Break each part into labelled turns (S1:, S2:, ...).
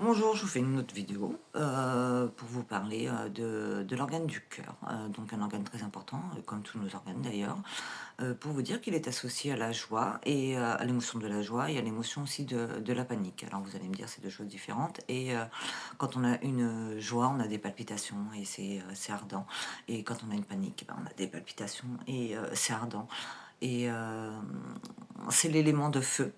S1: Bonjour, je vous fais une autre vidéo pour vous parler de l'organe du cœur, donc un organe très important, comme tous nos organes d'ailleurs, pour vous dire qu'il est associé à la joie et à l'émotion de la joie et à l'émotion aussi de la panique. Alors vous allez me dire c'est deux choses différentes et quand on a une joie, on a des palpitations et c'est ardent, et quand on a une panique, ben, on a des palpitations et c'est ardent, et c'est l'élément de feu.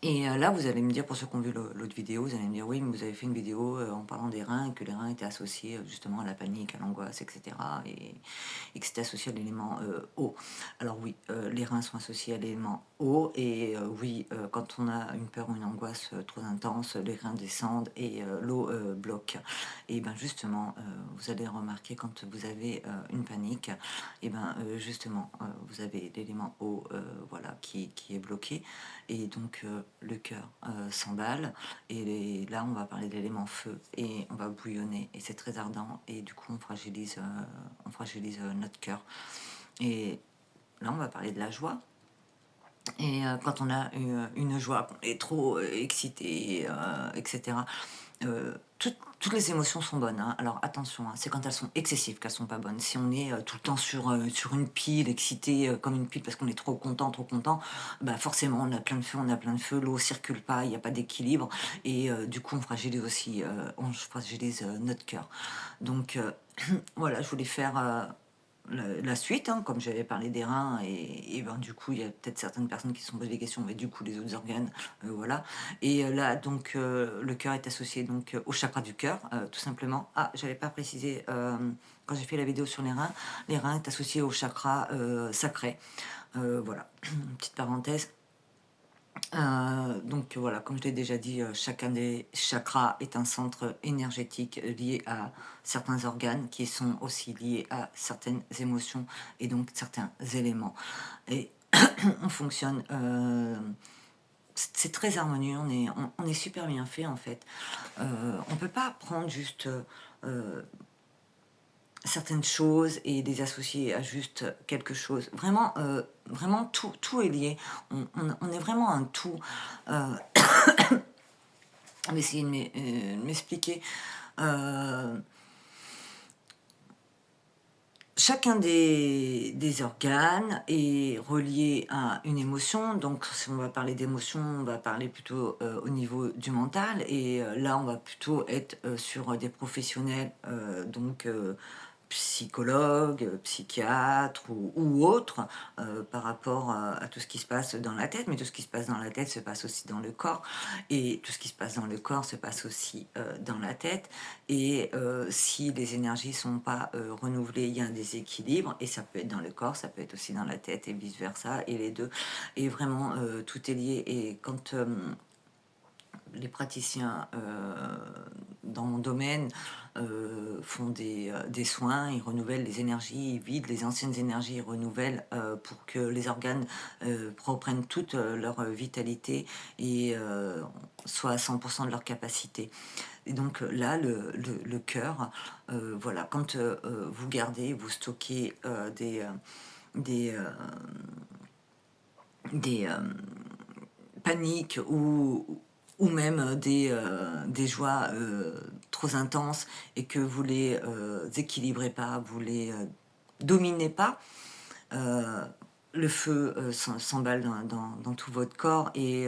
S1: Et là, vous allez me dire, pour ceux qui ont vu l'autre vidéo, vous allez me dire, oui, mais vous avez fait une vidéo en parlant des reins, et que les reins étaient associés justement à la panique, à l'angoisse, etc. Et que c'était associé à l'élément eau. Alors oui, les reins sont associés à l'élément eau, et oui, quand on a une peur ou une angoisse trop intense, les reins descendent et l'eau bloque. Et bien justement, vous allez remarquer quand vous avez une panique, et ben justement, vous avez l'élément eau, voilà, qui est bloqué, et donc le cœur s'emballe, et là on va parler de l'élément feu, et on va bouillonner, et c'est très ardent, et du coup on fragilise notre cœur. Et là on va parler de la joie, et quand on a une joie, qu'on est trop excité, etc., toutes les émotions sont bonnes, hein. Alors attention, hein, c'est quand elles sont excessives qu'elles sont pas bonnes. Si on est tout le temps sur une pile, excité comme une pile parce qu'on est trop content, bah forcément on a plein de feu, l'eau circule pas, il n'y a pas d'équilibre, et du coup on fragilise notre cœur. Donc voilà, je voulais faire la suite, hein, comme j'avais parlé des reins, et ben, du coup, il y a peut-être certaines personnes qui se sont posé des questions, mais du coup, les autres organes, voilà. Et là, donc, le cœur est associé donc au chakra du cœur, tout simplement. Ah, j'avais pas précisé quand j'ai fait la vidéo sur les reins est associé au chakra sacré. Voilà, une petite parenthèse. Donc voilà, comme je l'ai déjà dit, chacun des chakras est un centre énergétique lié à certains organes qui sont aussi liés à certaines émotions et donc certains éléments. Et on fonctionne, c'est très harmonieux, on est super bien fait en fait. On peut pas prendre juste certaines choses et les associer à juste quelque chose. Vraiment, vraiment tout est lié. On est vraiment un tout. Euh, je vais essayer de m'expliquer. Euh, Chacun des organes est relié à une émotion. Donc, si on va parler d'émotion, on va parler plutôt au niveau du mental. Et là, on va plutôt être sur des professionnels, donc psychologues, psychiatres ou autres, par rapport à tout ce qui se passe dans la tête. Mais tout ce qui se passe dans la tête se passe aussi dans le corps. Et tout ce qui se passe dans le corps se passe aussi dans la tête. Et si les énergies ne sont pas renouvelées, il y a un déséquilibre, et ça peut être dans le corps, ça peut être aussi dans la tête, et vice-versa, et les deux. Et vraiment, tout est lié. Et quand les praticiens dans mon domaine font des soins, ils renouvellent les énergies, ils vident les anciennes énergies, ils renouvellent pour que les organes reprennent toute leur vitalité et soient à 100% de leur capacité. Et donc là, le cœur, voilà, quand vous gardez, vous stockez des, euh, des paniques ou même des joies trop intenses, et que vous les équilibrez pas, vous les dominez pas, euh, le feu s'emballe dans tout votre corps, et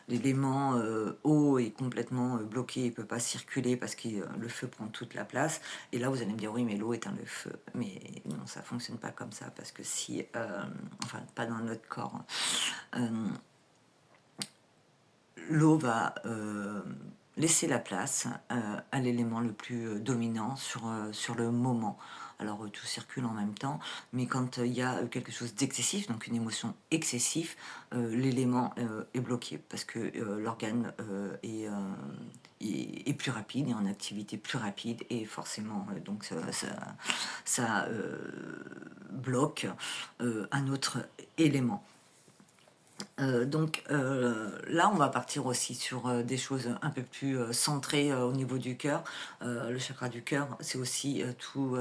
S1: l'élément eau est complètement bloqué, il ne peut pas circuler parce que le feu prend toute la place. Et là, vous allez me dire, oui, mais l'eau éteint le feu. Mais non, ça ne fonctionne pas comme ça, parce que si, enfin, pas dans notre corps, l'eau va laisser la place à l'élément le plus dominant sur le moment. Alors tout circule en même temps, mais quand il y a quelque chose d'excessif, donc une émotion excessive, l'élément est bloqué, parce que l'organe est plus rapide, est en activité plus rapide, et forcément donc ça bloque un autre élément. Donc là, on va partir aussi sur des choses un peu plus centrées au niveau du cœur. Le chakra du cœur, c'est aussi tous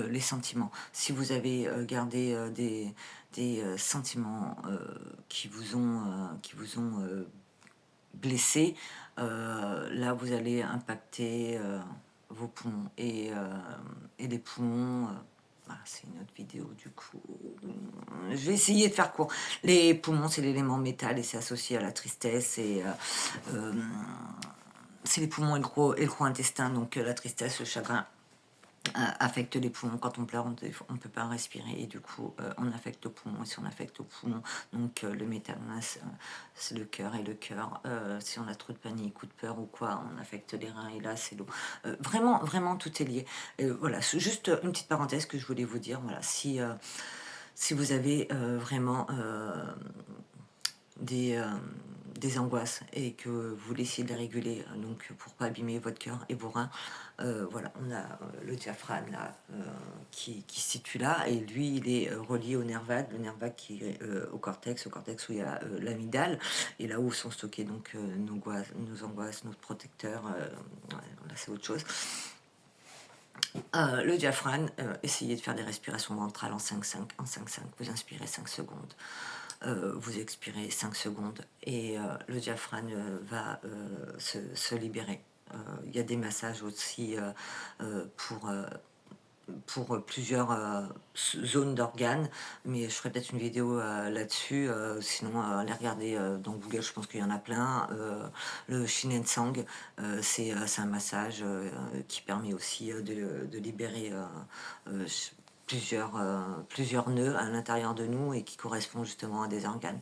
S1: les sentiments. Si vous avez gardé des sentiments qui vous ont blessé, là vous allez impacter vos poumons et les poumons. C'est une autre vidéo du coup. Je vais essayer de faire court. Les poumons, c'est l'élément métal et c'est associé à la tristesse et euh, c'est les poumons et le gros intestin, donc la tristesse, le chagrin affecte les poumons. Quand on pleure, on ne peut pas respirer et du coup on affecte le poumon. Et si on affecte le poumon, donc le métal, c'est le cœur et le cœur. Si on a trop de panique ou de peur ou quoi, on affecte les reins et là c'est l'eau. Vraiment, vraiment tout est lié. Voilà, c'est juste une petite parenthèse que je voulais vous dire. Voilà, si vous avez vraiment des, euh, des angoisses et que vous voulez essayer de les réguler, donc pour pas abîmer votre cœur et vos reins, voilà, on a le diaphragme là, qui se situe là, et lui il est relié au nerf vague, le nerf vague qui est au cortex où il y a l'amygdale, et là où sont stockés donc nos angoisses, nos protecteurs, ouais, là c'est autre chose. Le diaphragme, essayez de faire des respirations ventrales en 5-5. En 5-5, vous inspirez 5 secondes, vous expirez 5 secondes, et le diaphragme va se libérer. Il y a des massages aussi pour plusieurs zones d'organes, mais je ferai peut-être une vidéo là-dessus. Sinon, allez regarder dans Google, je pense qu'il y en a plein. Le Shinensang, c'est un massage qui permet aussi de libérer plusieurs nœuds à l'intérieur de nous et qui correspond justement à des organes.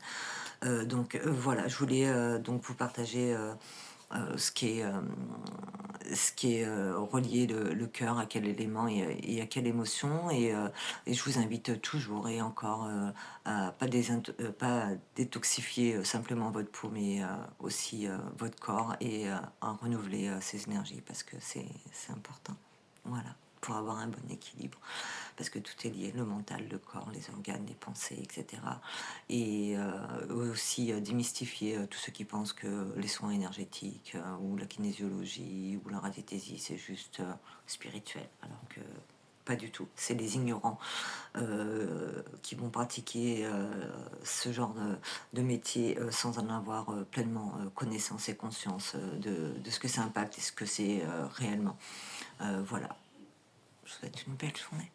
S1: Donc voilà, je voulais donc vous partager ce qui est relié le cœur à quel élément et à quelle émotion, et je vous invite toujours et encore à pas détoxifier simplement votre peau, mais aussi votre corps, et à renouveler ces énergies parce que c'est important, voilà, pour avoir un bon équilibre, parce que tout est lié, le mental, le corps, les organes, les pensées, etc. Et aussi démystifier tous ceux qui pensent que les soins énergétiques ou la kinésiologie ou la radiesthésie, c'est juste spirituel, alors que pas du tout. C'est les ignorants qui vont pratiquer ce genre de métier sans en avoir pleinement connaissance et conscience de ce que ça impacte et ce que c'est réellement. Voilà. Je vous souhaite une belle journée.